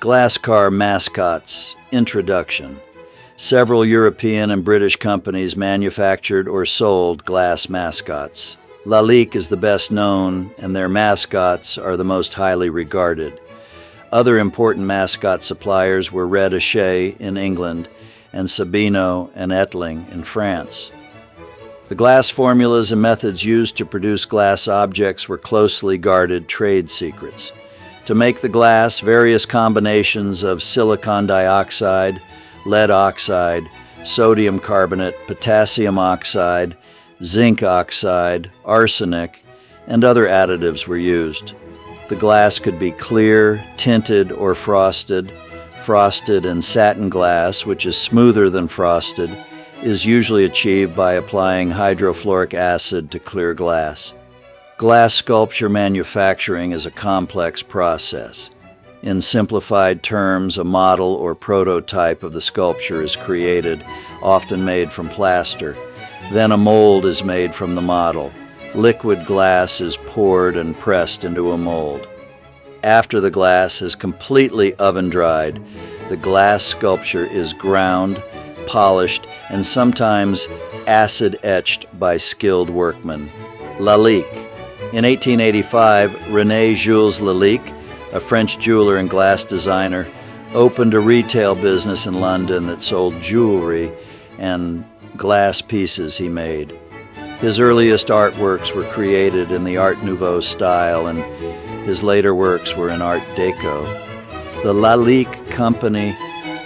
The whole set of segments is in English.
Glass car mascots. Introduction. Several European and British companies manufactured or sold glass mascots. Lalique is the best known, and their mascots are the most highly regarded. Other important mascot suppliers were Red Hachet in England and Sabino and Etling in France. The glass formulas and methods used to produce glass objects were closely guarded trade secrets. To make the glass, various combinations of silicon dioxide, lead oxide, sodium carbonate, potassium oxide, zinc oxide, arsenic, and other additives were used. The glass could be clear, tinted, or frosted. Frosted and satin glass, which is smoother than frosted, is usually achieved by applying hydrofluoric acid to clear glass. Glass sculpture manufacturing is a complex process. In simplified terms, a model or prototype of the sculpture is created, often made from plaster. Then a mold is made from the model. Liquid glass is poured and pressed into a mold. After the glass is completely oven-dried, the glass sculpture is ground, polished, and sometimes acid-etched by skilled workmen. Lalique. In 1885, René Jules Lalique, a French jeweler and glass designer, opened a retail business in London that sold jewelry and glass pieces he made. His earliest artworks were created in the Art Nouveau style, and his later works were in Art Deco. The Lalique Company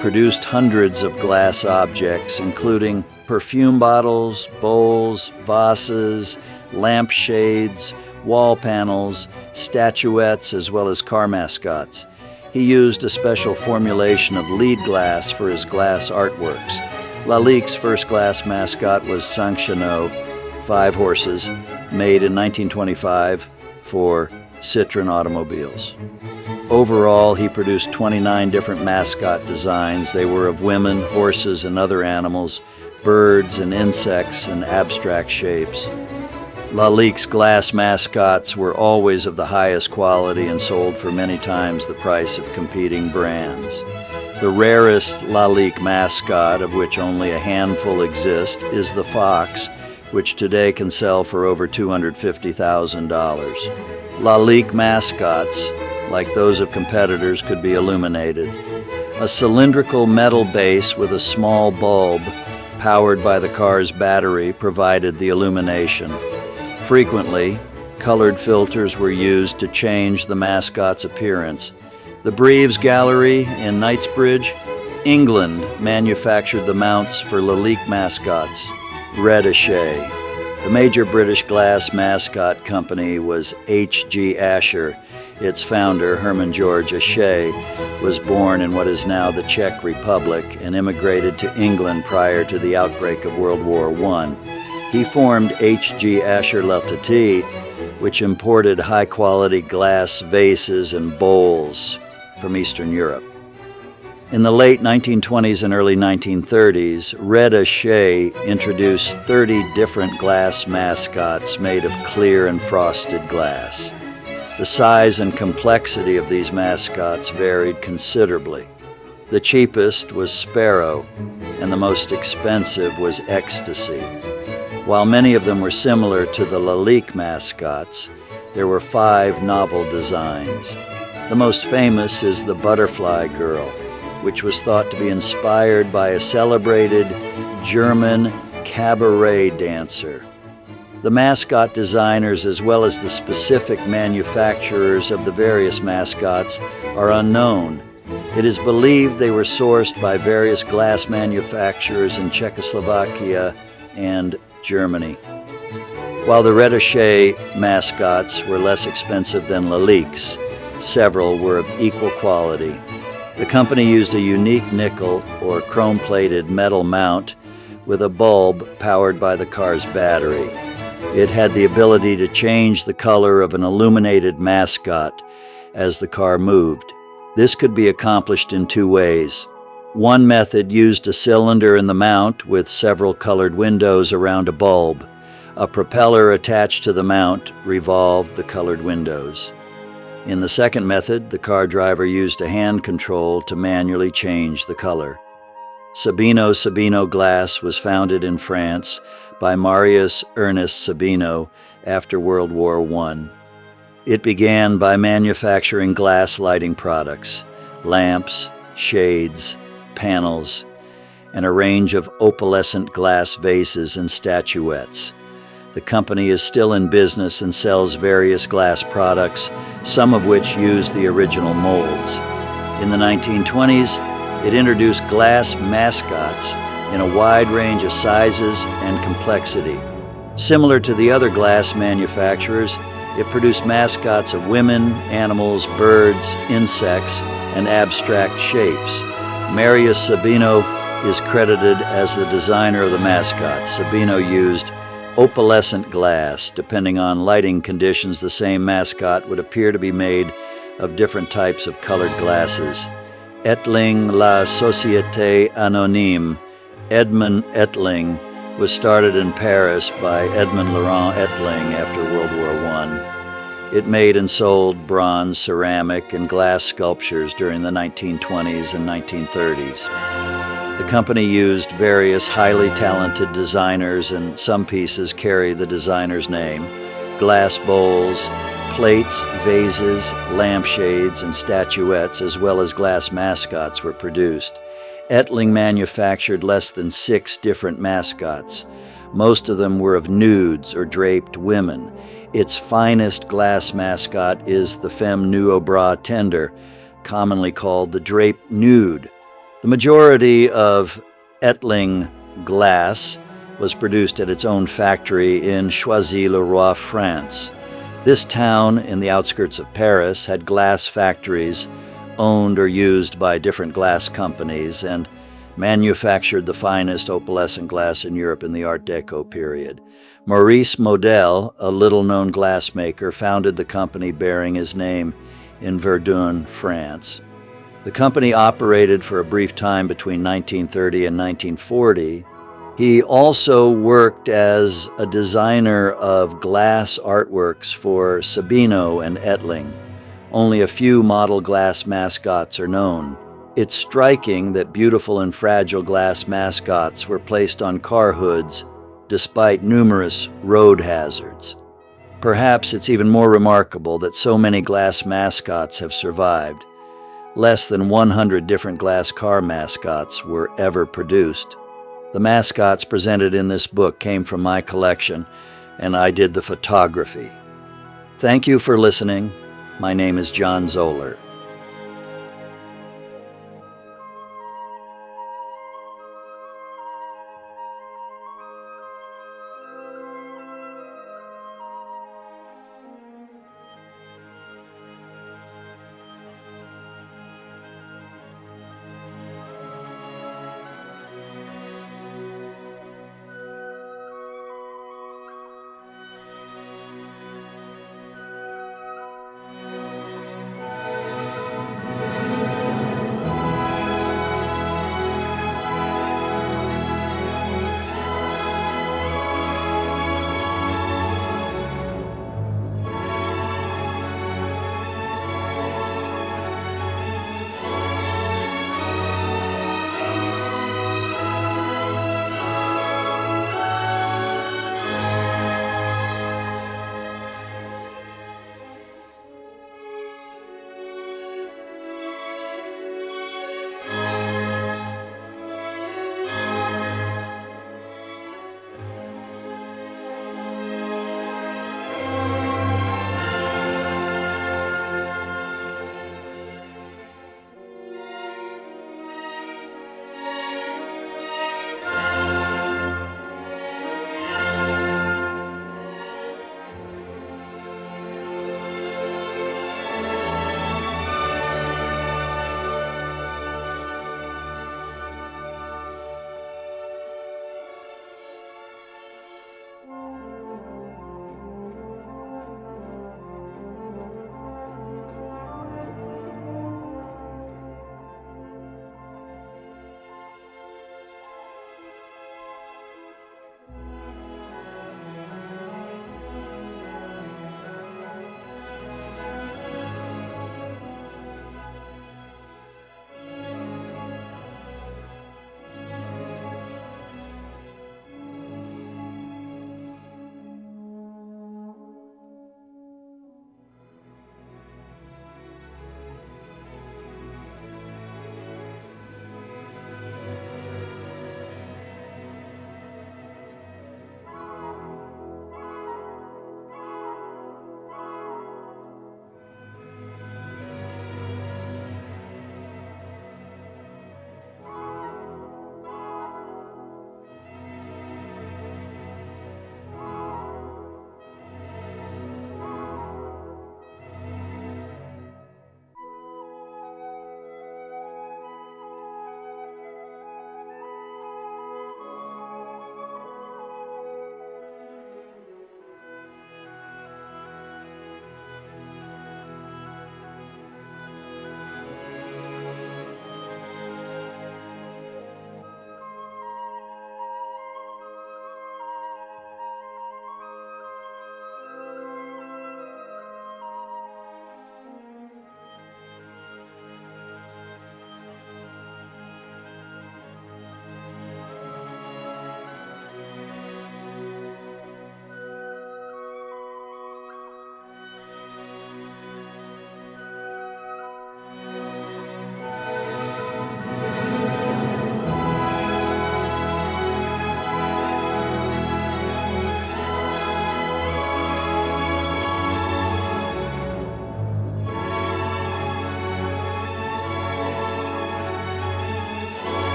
produced hundreds of glass objects, including perfume bottles, bowls, vases, lampshades, wall panels, statuettes, as well as car mascots. He used a special formulation of lead glass for his glass artworks. Lalique's first glass mascot was Saint-Chenot, 5 horses, made in 1925 for Citroën automobiles. Overall, he produced 29 different mascot designs. They were of women, horses, and other animals, birds and insects, and abstract shapes. Lalique's glass mascots were always of the highest quality and sold for many times the price of competing brands. The rarest Lalique mascot, of which only a handful exist, is the fox, which today can sell for over $250,000. Lalique mascots, like those of competitors, could be illuminated. A cylindrical metal base with a small bulb, powered by the car's battery, provided the illumination. Frequently, colored filters were used to change the mascot's appearance. The Breves Gallery in Knightsbridge, England, manufactured the mounts for Lalique mascots. Red Hachet. The major British glass mascot company was H.G. Asher. Its founder, Herman George Hachet, was born in what is now the Czech Republic and immigrated to England prior to the outbreak of World War I. He formed H.G. Asher Lalique, which imported high-quality glass vases and bowls from Eastern Europe. In the late 1920s and early 1930s, Red Hachet introduced 30 different glass mascots made of clear and frosted glass. The size and complexity of these mascots varied considerably. The cheapest was Sparrow, and the most expensive was Ecstasy. While many of them were similar to the Lalique mascots, there were 5 novel designs. The most famous is the Butterfly Girl, which was thought to be inspired by a celebrated German cabaret dancer. The mascot designers, as well as the specific manufacturers of the various mascots, are unknown. It is believed they were sourced by various glass manufacturers in Czechoslovakia and Germany. While the Red Hachet mascots were less expensive than Lalique's, several were of equal quality. The company used a unique nickel or chrome-plated metal mount with a bulb powered by the car's battery. It had the ability to change the color of an illuminated mascot as the car moved. This could be accomplished in 2 ways. One method used a cylinder in the mount with several colored windows around a bulb. A propeller attached to the mount revolved the colored windows. In the second method, the car driver used a hand control to manually change the color. Sabino glass was founded in France by Marius Ernest Sabino after World War I. It began by manufacturing glass lighting products, lamps, shades, panels, and a range of opalescent glass vases and statuettes. The company is still in business and sells various glass products, some of which use the original molds. In the 1920s, it introduced glass mascots in a wide range of sizes and complexity. Similar to the other glass manufacturers, it produced mascots of women, animals, birds, insects, and abstract shapes. Marius Sabino is credited as the designer of the mascots. Sabino used opalescent glass. Depending on lighting conditions, the same mascot would appear to be made of different types of colored glasses. Ettling La Société Anonyme, Edmond Ettling, was started in Paris by Edmond Laurent Ettling after World War I. It made and sold bronze, ceramic, and glass sculptures during the 1920s and 1930s. The company used various highly talented designers, and some pieces carry the designer's name. Glass bowls, plates, vases, lampshades, and statuettes, as well as glass mascots, were produced. Ettling manufactured less than 6 different mascots. Most of them were of nudes or draped women. Its finest glass mascot is the femme nue au bras tender, commonly called the draped nude. The majority of Ettling glass was produced at its own factory in Choisy-le-Roi, France. This town in the outskirts of Paris had glass factories owned or used by different glass companies and manufactured the finest opalescent glass in Europe in the Art Deco period. Maurice Model, a little-known glassmaker, founded the company bearing his name in Verdun, France. The company operated for a brief time between 1930 and 1940. He also worked as a designer of glass artworks for Sabino and Ettling. Only a few model glass mascots are known. It's striking that beautiful and fragile glass mascots were placed on car hoods despite numerous road hazards. Perhaps it's even more remarkable that so many glass mascots have survived. Less than 100 different glass car mascots were ever produced. The mascots presented in this book came from my collection, and I did the photography. Thank you for listening. My name is John Zoller.